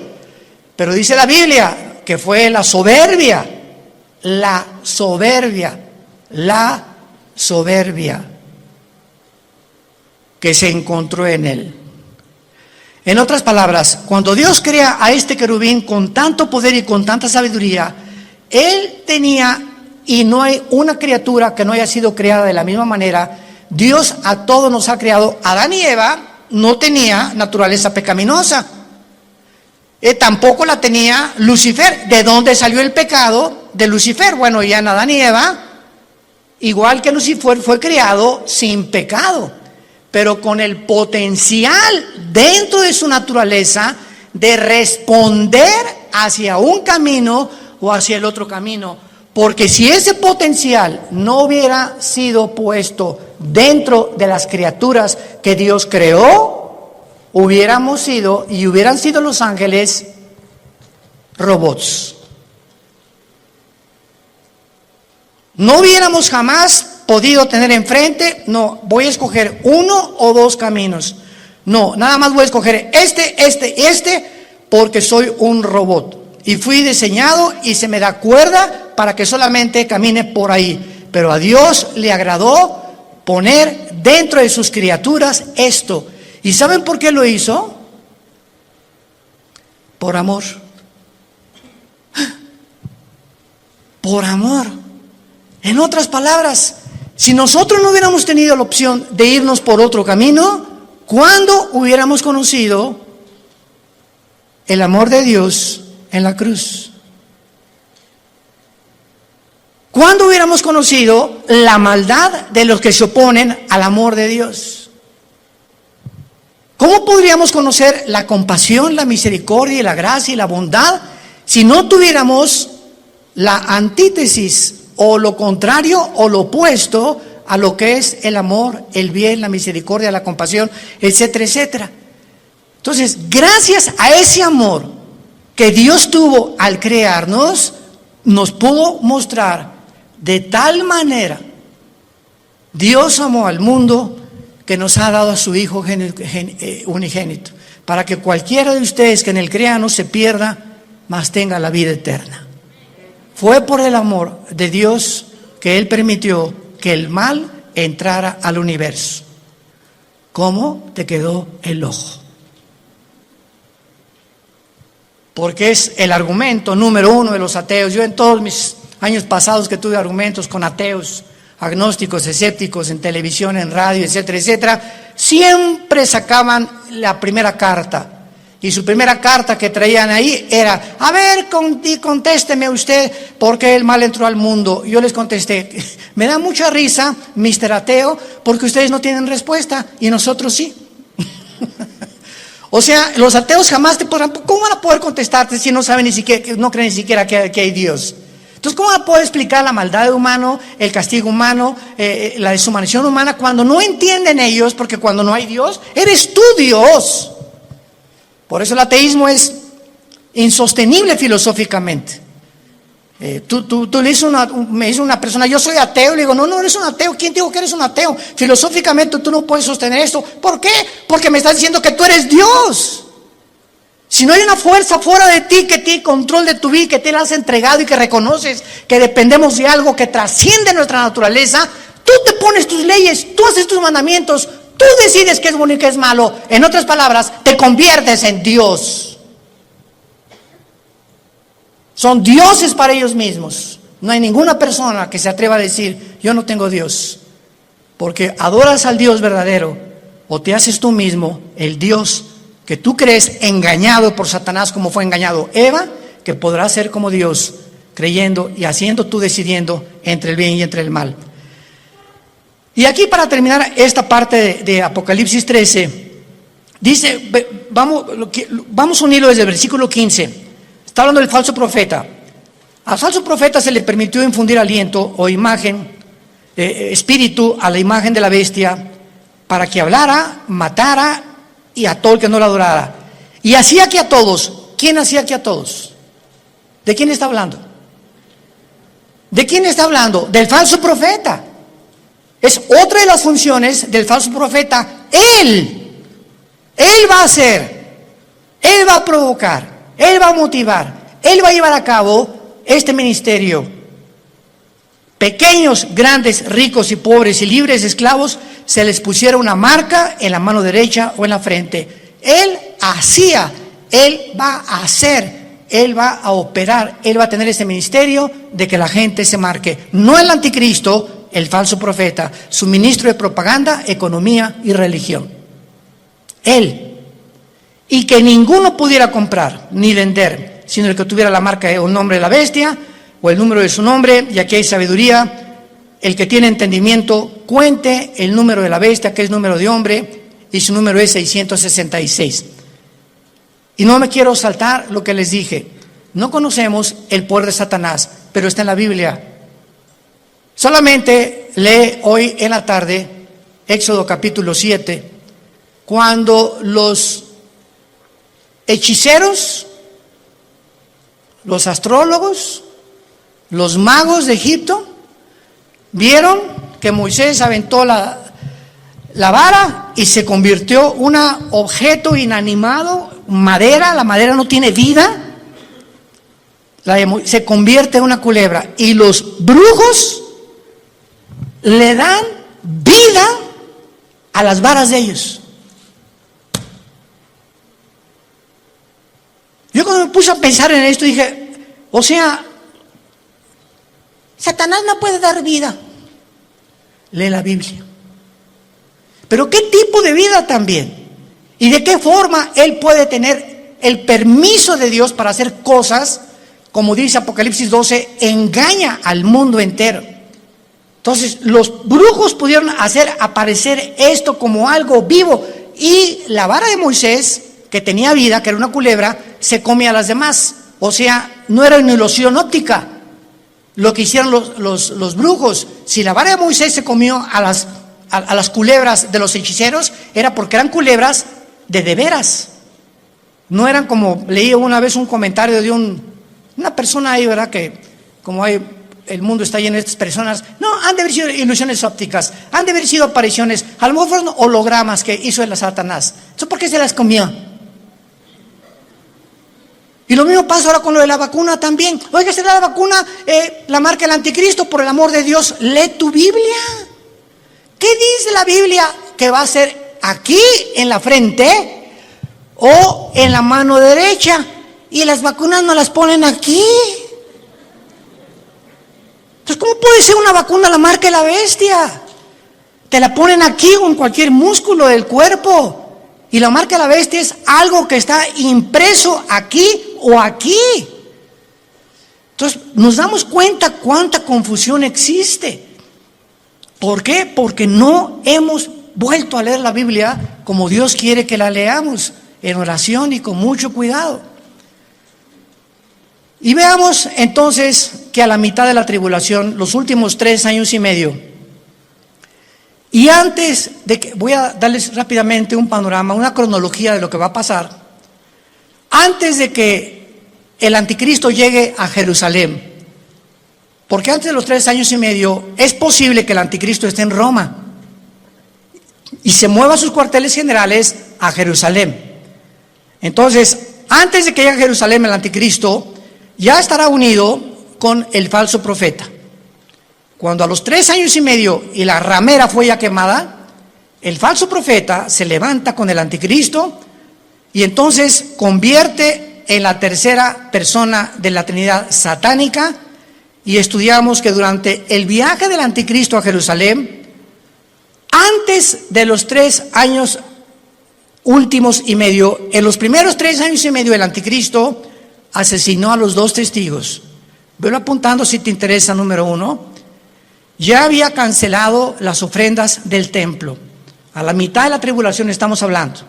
Pero dice la Biblia que fue la soberbia que se encontró en él. En otras palabras, cuando Dios crea a este querubín con tanto poder y con tanta sabiduría, él tenía, y no hay una criatura que no haya sido creada de la misma manera. Dios a todos nos ha creado. Adán y Eva no tenía naturaleza pecaminosa, tampoco la tenía Lucifer. ¿De dónde salió el pecado de Lucifer? Bueno, ya en Adán y Eva, igual que Lucifer, fue creado sin pecado, pero con el potencial dentro de su naturaleza de responder hacia un camino o hacia el otro camino. Porque si ese potencial no hubiera sido puesto dentro de las criaturas que Dios creó, hubieran sido los ángeles robots. No hubiéramos jamás podido tener enfrente: no, voy a escoger uno o dos caminos. No, nada más voy a escoger este, porque soy un robot. Y fui diseñado y se me da cuerda para que solamente camine por ahí. Pero a Dios le agradó poner dentro de sus criaturas esto. ¿Y saben por qué lo hizo? Por amor. Por amor. En otras palabras, si nosotros no hubiéramos tenido la opción de irnos por otro camino, ¿cuándo hubiéramos conocido el amor de Dios en la cruz? ¿Cuándo hubiéramos conocido la maldad de los que se oponen al amor de Dios? ¿Cómo podríamos conocer la compasión, la misericordia y la gracia y la bondad si no tuviéramos la antítesis o lo contrario o lo opuesto a lo que es el amor, el bien, la misericordia, la compasión, etcétera, etcétera? Entonces, gracias a ese amor que Dios tuvo al crearnos, nos pudo mostrar de tal manera, Dios amó al mundo que nos ha dado a su Hijo unigénito, para que cualquiera de ustedes que en él crea no se pierda, mas tenga la vida eterna. Fue por el amor de Dios que Él permitió que el mal entrara al universo. ¿Cómo te quedó el ojo? Porque es el argumento número uno de los ateos. Yo en todos mis años pasados que tuve argumentos con ateos, agnósticos, escépticos, en televisión, en radio, etcétera, etcétera, siempre sacaban la primera carta. Y su primera carta que traían ahí era: a ver, contésteme usted, ¿por qué el mal entró al mundo? Yo les contesté: me da mucha risa, Mr. Ateo, porque ustedes no tienen respuesta y nosotros sí. O sea, los ateos jamás te podrán, ¿cómo van a poder contestarte si no saben ni siquiera, no creen ni siquiera que hay Dios? Entonces, ¿cómo van a poder explicar la maldad humana, el castigo humano, la deshumanización humana, cuando no entienden ellos? Porque cuando no hay Dios, eres tú Dios. Por eso el ateísmo es insostenible filosóficamente. Tú le dices me dice una persona: yo soy ateo. Le digo: no eres un ateo. ¿Quién te dijo que eres un ateo? Filosóficamente tú no puedes sostener esto. ¿Por qué? Porque me estás diciendo que tú eres Dios. Si no hay una fuerza fuera de ti que tiene control de tu vida, que te la has entregado y que reconoces que dependemos de algo que trasciende nuestra naturaleza, tú te pones tus leyes, tú haces tus mandamientos, tú decides qué es bueno y qué es malo. En otras palabras, te conviertes en Dios. Son dioses para ellos mismos. No hay ninguna persona que se atreva a decir: yo no tengo Dios. Porque adoras al Dios verdadero, o te haces tú mismo el Dios que tú crees, engañado por Satanás como fue engañado Eva, que podrás ser como Dios, creyendo y haciendo tú, decidiendo entre el bien y entre el mal. Y aquí, para terminar esta parte de Apocalipsis 13, dice, vamos a unirlo desde el versículo 15. Está hablando del falso profeta. Al falso profeta se le permitió infundir aliento o imagen, espíritu a la imagen de la bestia, para que hablara, matara y a todo el que no la adorara. Y hacía que a todos. ¿Quién hacía que a todos? ¿De quién está hablando? ¿De quién está hablando? Del falso profeta. Es otra de las funciones del falso profeta. Él va a hacer, Él va a provocar, Él va a motivar, Él va a llevar a cabo este ministerio. Pequeños, grandes, ricos y pobres y libres, esclavos, se les pusiera una marca en la mano derecha o en la frente. Él hacía, Él va a hacer, Él va a operar, Él va a tener ese ministerio de que la gente se marque. No el anticristo, el falso profeta, su ministro de propaganda, economía y religión. Él. Y que ninguno pudiera comprar ni vender, sino el que tuviera la marca o el nombre de la bestia o el número de su nombre. Y aquí hay sabiduría. El que tiene entendimiento, cuente el número de la bestia, que es número de hombre, y su número es 666. Y no me quiero saltar lo que les dije. No conocemos el poder de Satanás, pero está en la Biblia. Solamente lee hoy en la tarde Éxodo capítulo 7, cuando los hechiceros, los astrólogos, los magos de Egipto vieron que Moisés aventó la vara y se convirtió un objeto inanimado, madera. La madera no tiene vida, se convierte en una culebra, y los brujos le dan vida a las varas de ellos. Yo cuando me puse a pensar en esto dije, o sea, Satanás no puede dar vida. Lee la Biblia. Pero ¿qué tipo de vida también? ¿Y de qué forma él puede tener el permiso de Dios para hacer cosas, como dice Apocalipsis 12, engaña al mundo entero. Entonces, los brujos pudieron hacer aparecer esto como algo vivo, y la vara de Moisés, que tenía vida, que era una culebra, se come a las demás. O sea, no era una ilusión óptica lo que hicieron los brujos. Si la vara de Moisés se comió a las culebras de los hechiceros, era porque eran culebras de veras. No eran como, leí una vez un comentario de una persona ahí, ¿verdad? Que como el mundo está lleno de estas personas, no, han de haber sido ilusiones ópticas, han de haber sido apariciones, a lo mejor fueron hologramas que hizo el Satanás. ¿Eso por qué se las comió? Y lo mismo pasa ahora con lo de la vacuna también. Oiga, ¿será la vacuna la marca del anticristo? Por el amor de Dios, lee tu Biblia. ¿Qué dice la Biblia que va a ser aquí en la frente o en la mano derecha? Y las vacunas no las ponen aquí. Entonces, ¿cómo puede ser una vacuna la marca de la bestia? Te la ponen aquí o en cualquier músculo del cuerpo. Y la marca de la bestia es algo que está impreso aquí o aquí. Entonces, nos damos cuenta cuánta confusión existe. ¿Por qué? Porque no hemos vuelto a leer la Biblia como Dios quiere que la leamos, en oración y con mucho cuidado. Y veamos entonces que a la mitad de la tribulación, los últimos 3 años y medio, y antes de que, voy a darles rápidamente un panorama, una cronología de lo que va a pasar, antes de que el anticristo llegue a Jerusalén, porque antes de los 3 años y medio es posible que el anticristo esté en Roma y se mueva a sus cuarteles generales a Jerusalén. Entonces, antes de que llegue a Jerusalén el anticristo, ya estará unido con el falso profeta. Cuando a los 3 años y medio y la ramera fue ya quemada, el falso profeta se levanta con el anticristo y entonces convierte en la tercera persona de la Trinidad satánica. Y estudiamos que durante el viaje del anticristo a Jerusalén, antes de los 3 años últimos y medio, en los primeros 3 años y medio el anticristo asesinó a los 2 testigos. Velo apuntando si te interesa. Número 1, ya había cancelado las ofrendas del templo. A la mitad de la tribulación estamos hablando.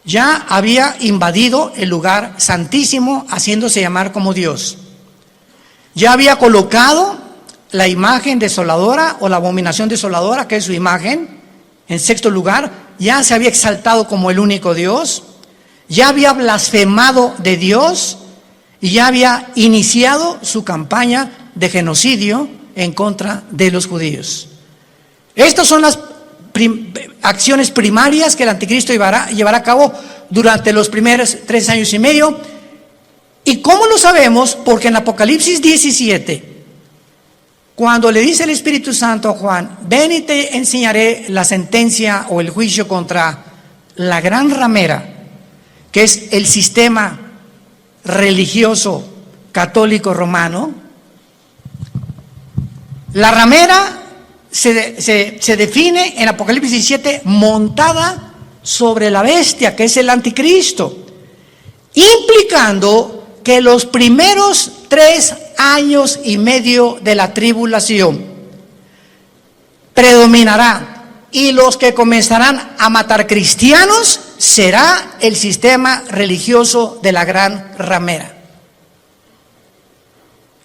Ya había invadido el lugar santísimo, haciéndose llamar como Dios. Ya había colocado la imagen desoladora o la abominación desoladora, que es su imagen, en 6º lugar. Ya se había exaltado como el único Dios. Ya había blasfemado de Dios y ya había iniciado su campaña de genocidio en contra de los judíos. Estas son las acciones primarias que el anticristo llevará a cabo durante los primeros 3 años y medio. ¿Y cómo lo sabemos? Porque en Apocalipsis 17, cuando le dice el Espíritu Santo a Juan, ven y te enseñaré la sentencia o el juicio contra la gran ramera, que es el sistema religioso católico romano. La ramera se define en Apocalipsis 17 montada sobre la bestia, que es el anticristo, implicando que los primeros 3 años y medio de la tribulación predominará, y los que comenzarán a matar cristianos será el sistema religioso de la gran ramera.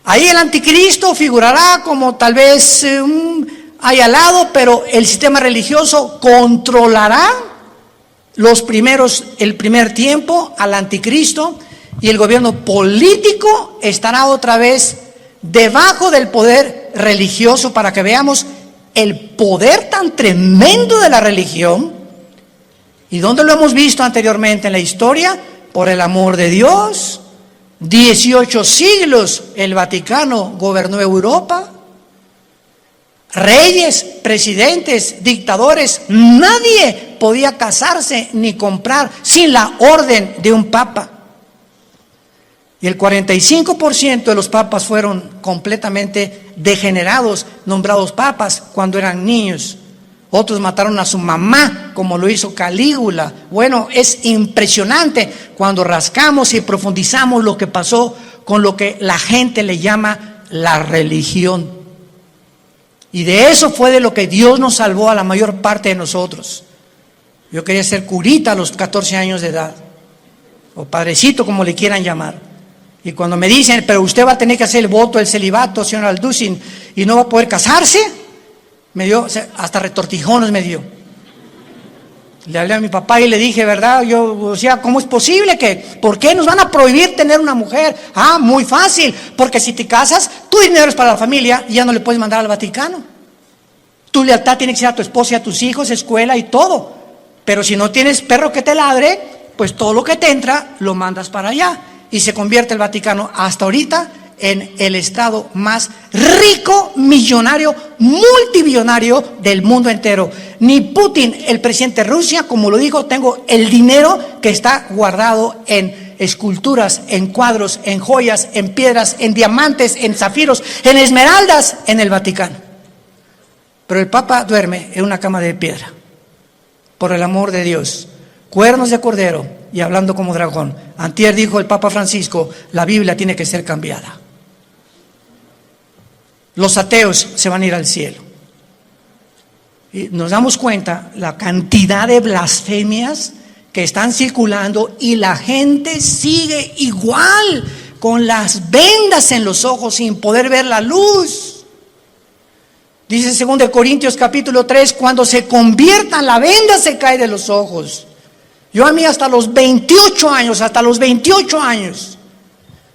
Ahí el anticristo figurará como tal vez ahí al lado, pero el sistema religioso controlará el primer tiempo al anticristo, y el gobierno político estará otra vez debajo del poder religioso, para que veamos el poder tan tremendo de la religión. ¿Y dónde lo hemos visto anteriormente en la historia? Por el amor de Dios, 18 siglos el Vaticano gobernó Europa. Reyes, presidentes, dictadores, nadie podía casarse ni comprar sin la orden de un papa. Y el 45% de los papas fueron completamente degenerados, nombrados papas cuando eran niños. Otros mataron a su mamá, como lo hizo Calígula. Bueno, es impresionante cuando rascamos y profundizamos lo que pasó con lo que la gente le llama la religión. Y de eso fue de lo que Dios nos salvó a la mayor parte de nosotros. Yo quería ser curita a los 14 años de edad, o padrecito, como le quieran llamar. Y cuando me dicen, pero usted va a tener que hacer el voto del celibato, señor Alducin, y no va a poder casarse, me dio, hasta retortijones me dio. Le hablé a mi papá y le dije, ¿verdad? Yo, o sea, ¿cómo es posible que, por qué nos van a prohibir tener una mujer? Ah, muy fácil, porque si te casas, tu dinero es para la familia y ya no le puedes mandar al Vaticano. Tu lealtad tiene que ser a tu esposa y a tus hijos, escuela y todo. Pero si no tienes perro que te ladre, pues todo lo que te entra lo mandas para allá. Y se convierte el Vaticano hasta ahorita en el estado más rico, millonario, multibillonario del mundo entero. Ni Putin, el presidente de Rusia, como lo dijo, tengo el dinero que está guardado en esculturas, en cuadros, en joyas, en piedras, en diamantes, en zafiros, en esmeraldas, en el Vaticano. Pero el Papa duerme en una cama de piedra, por el amor de Dios. Cuernos de cordero y hablando como dragón. Antier dijo el Papa Francisco, la Biblia tiene que ser cambiada. Los ateos se van a ir al cielo. Y nos damos cuenta la cantidad de blasfemias que están circulando y la gente sigue igual, con las vendas en los ojos sin poder ver la luz. Dice 2 Corintios capítulo 3, cuando se conviertan la venda se cae de los ojos. Yo a mí hasta los 28 años,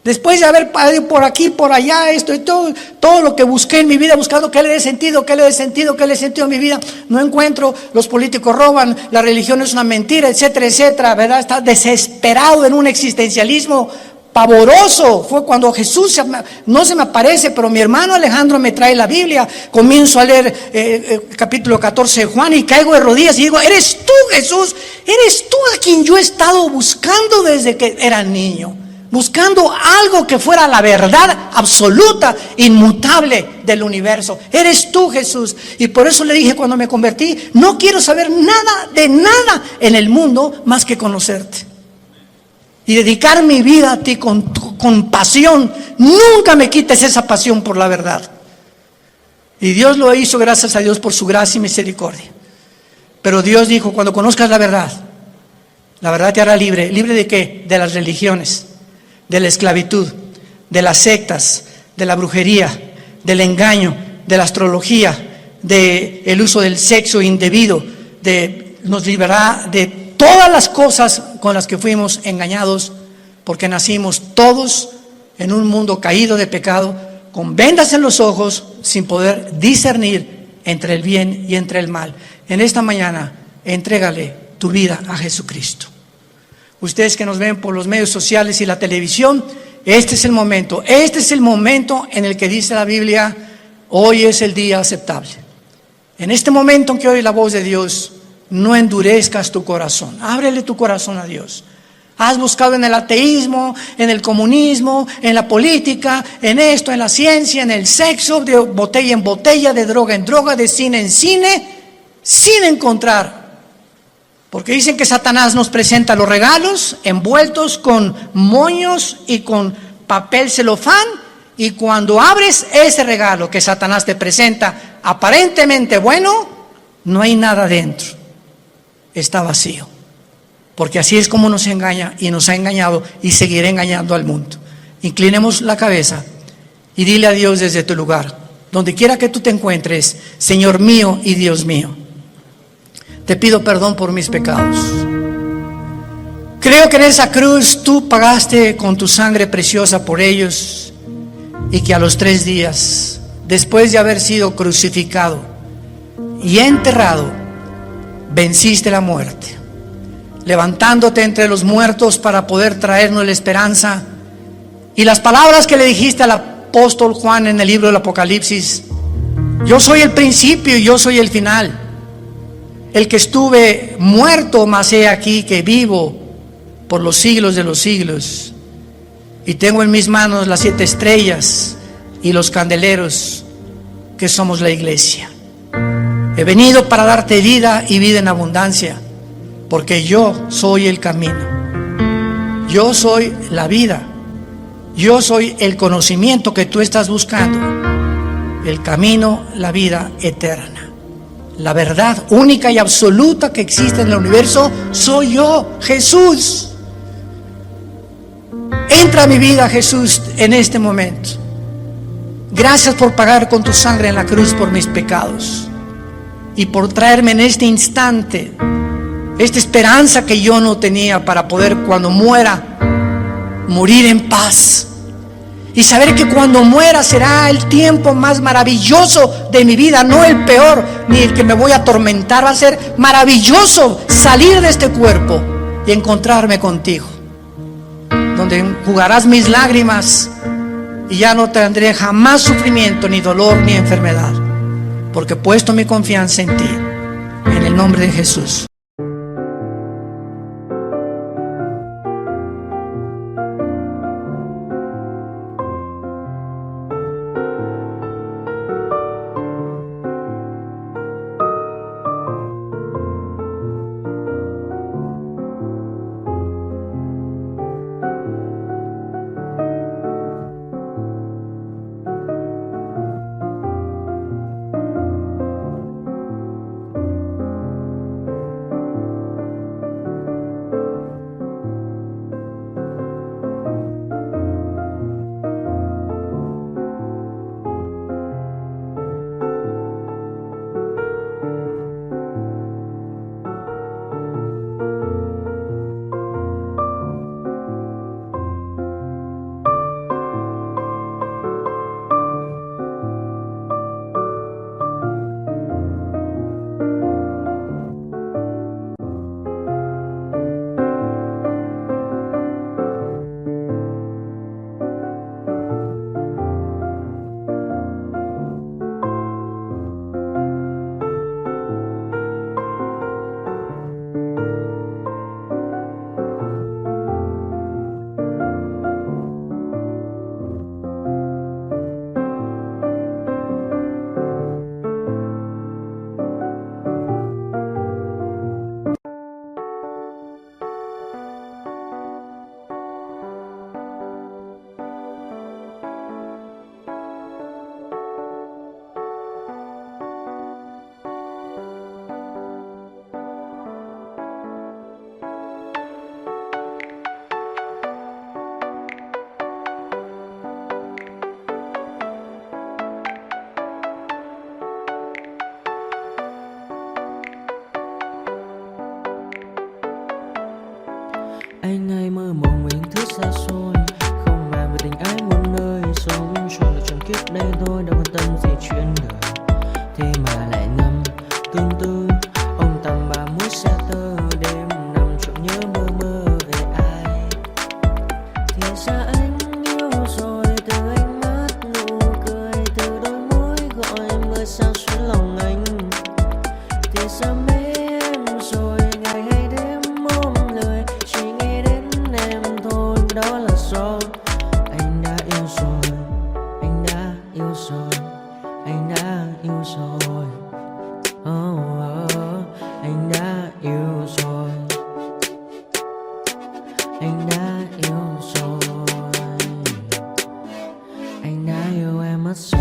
después de haber ido por aquí, por allá, esto y todo lo que busqué en mi vida, buscando qué le dé sentido a mi vida, no encuentro. Los políticos roban, la religión es una mentira, etcétera, etcétera, ¿verdad? Está desesperado en un existencialismo pavoroso. Fue cuando Jesús no se me aparece, pero mi hermano Alejandro me trae la Biblia. Comienzo a leer capítulo 14 de Juan y caigo de rodillas y digo, ¿eres tú, Jesús? ¿Eres tú a quien yo he estado buscando desde que era niño? Buscando algo que fuera la verdad absoluta, inmutable del universo. Eres tú, Jesús. Y por eso le dije cuando me convertí, no quiero saber nada de nada en el mundo más que conocerte y dedicar mi vida a ti con pasión. Nunca me quites esa pasión por la verdad. Y Dios lo hizo, gracias a Dios, por su gracia y misericordia. Pero Dios dijo, cuando conozcas la verdad te hará libre. ¿Libre de qué? De las religiones, de la esclavitud, de las sectas, de la brujería, del engaño, de la astrología, del uso del sexo indebido, nos librará de todas las cosas con las que fuimos engañados, porque nacimos todos en un mundo caído de pecado, con vendas en los ojos, sin poder discernir entre el bien y entre el mal. En esta mañana, entrégale tu vida a Jesucristo. Ustedes que nos ven por los medios sociales y la televisión, este es el momento en el que dice la Biblia, hoy es el día aceptable. En este momento en que oye la voz de Dios, no endurezcas tu corazón, ábrele tu corazón a Dios. Has buscado en el ateísmo, en el comunismo, en la política, en esto, en la ciencia, en el sexo, de botella en botella, de droga en droga, de cine en cine, sin encontrar. Porque dicen que Satanás nos presenta los regalos envueltos con moños y con papel celofán, y cuando abres ese regalo que Satanás te presenta, aparentemente bueno, no hay nada dentro. Está vacío, porque así es como nos engaña y nos ha engañado y seguirá engañando al mundo. Inclinemos la cabeza y dile a Dios desde tu lugar, donde quiera que tú te encuentres, Señor mío y Dios mío, te pido perdón por mis pecados. Creo que en esa cruz tú pagaste con tu sangre preciosa por ellos, y que a los 3 días, después de haber sido crucificado y enterrado, venciste la muerte, levantándote entre los muertos para poder traernos la esperanza. Y las palabras que le dijiste al apóstol Juan en el libro del Apocalipsis, yo soy el principio y yo soy el final, el que estuve muerto, mas he aquí que vivo por los siglos de los siglos, y tengo en mis manos las 7 estrellas y los candeleros, que somos la iglesia. He venido para darte vida y vida en abundancia, porque yo soy el camino. Yo soy la vida. Yo soy el conocimiento que tú estás buscando. El camino, la vida eterna. La verdad única y absoluta que existe en el universo soy yo, Jesús. Entra a mi vida, Jesús, en este momento. Gracias por pagar con tu sangre en la cruz por mis pecados y por traerme en este instante esta esperanza que yo no tenía para poder, cuando muera, morir en paz y saber que cuando muera será el tiempo más maravilloso de mi vida, no el peor ni el que me voy a atormentar. Va a ser maravilloso salir de este cuerpo y encontrarme contigo, donde enjugarás mis lágrimas y ya no tendré jamás sufrimiento, ni dolor, ni enfermedad, porque he puesto mi confianza en ti, en el nombre de Jesús. Anh ai mơ mộng mình thứ xa xôi, không màng về tình ái muôn nơi, sống cho là trọn kiếp đây thôi, đâu quan tâm gì chuyện đời. Thế mà lại ngâm tương tư ông tầm bà mối xa tơ, đêm nằm trộm nhớ mơ mơ về ai. Thì ra anh yêu rồi, từ ánh mắt nụ cười, từ đôi môi gọi mưa sao xuyên lòng anh. Thì ra mê em rồi, ngày hay đêm ôm lời, chỉ nghĩ đến em thôi, đó là do anh đã yêu rồi, anh đã yêu rồi, anh đã yêu rồi. Anh đã yêu rồi, anh đã yêu rồi, anh đã yêu em mất rồi.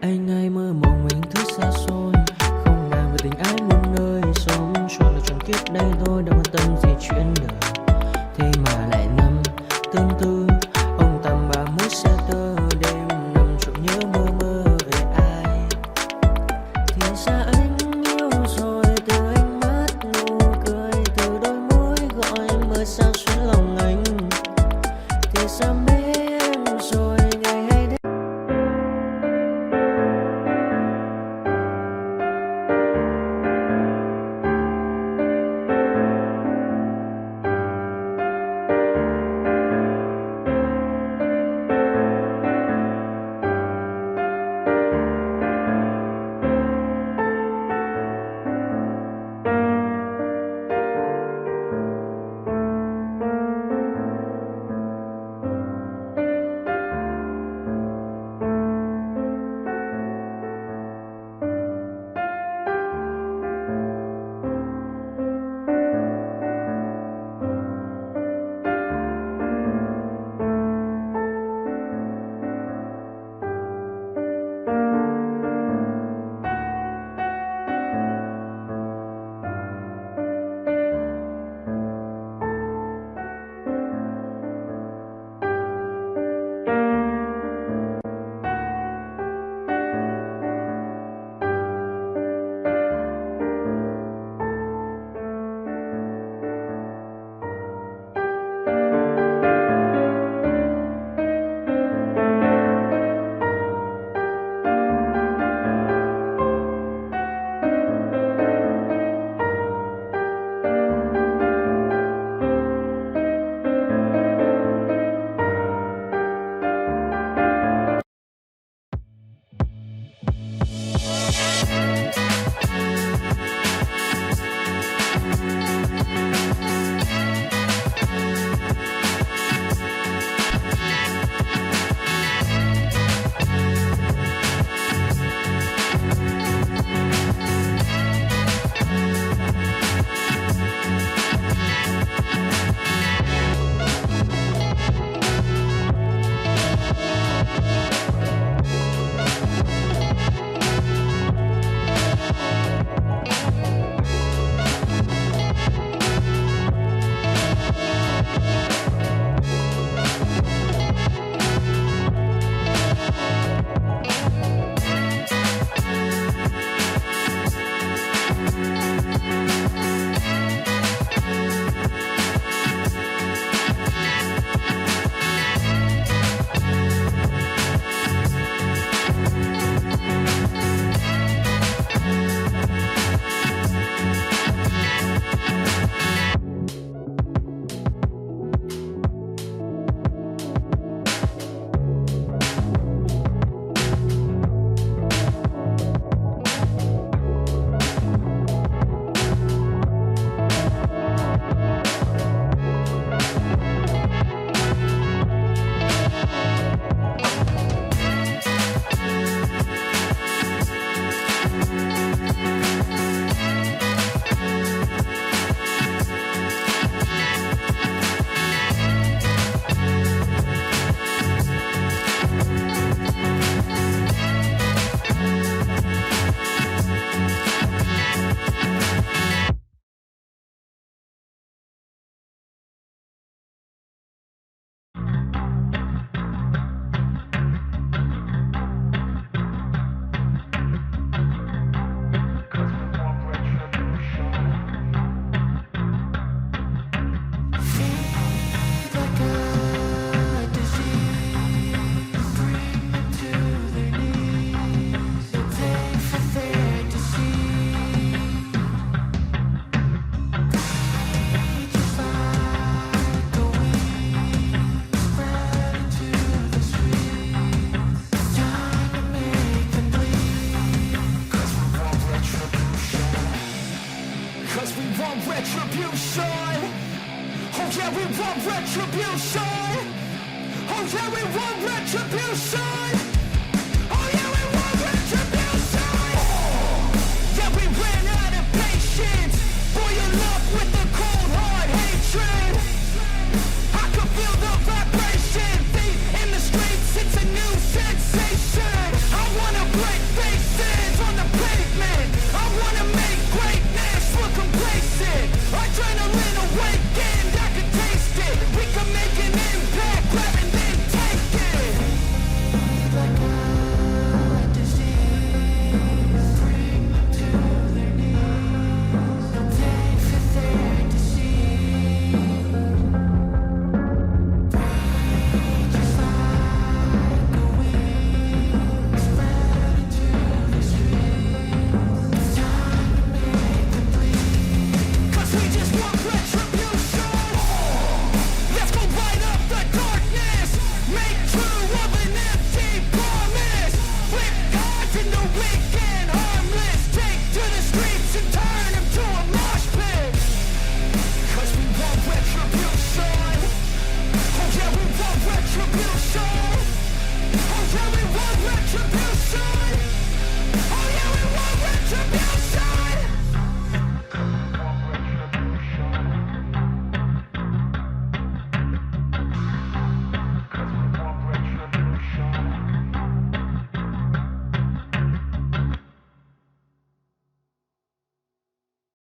Anh ai mơ mộng mình thứ xa xôi, không màng về tình ái muôn nơi, sống cho là trọn kiếp đây thôi, đâu quan tâm gì chuyện đời. Thế mà lại nằm tương tư ông tầm bà mối xa tơ, đêm nằm trộm nhớ mơ mơ sao xuyến lòng anh, thì sao biết rồi ngày hay đến. retribution. Oh yeah, we want retribution. Oh yeah, we want retribution.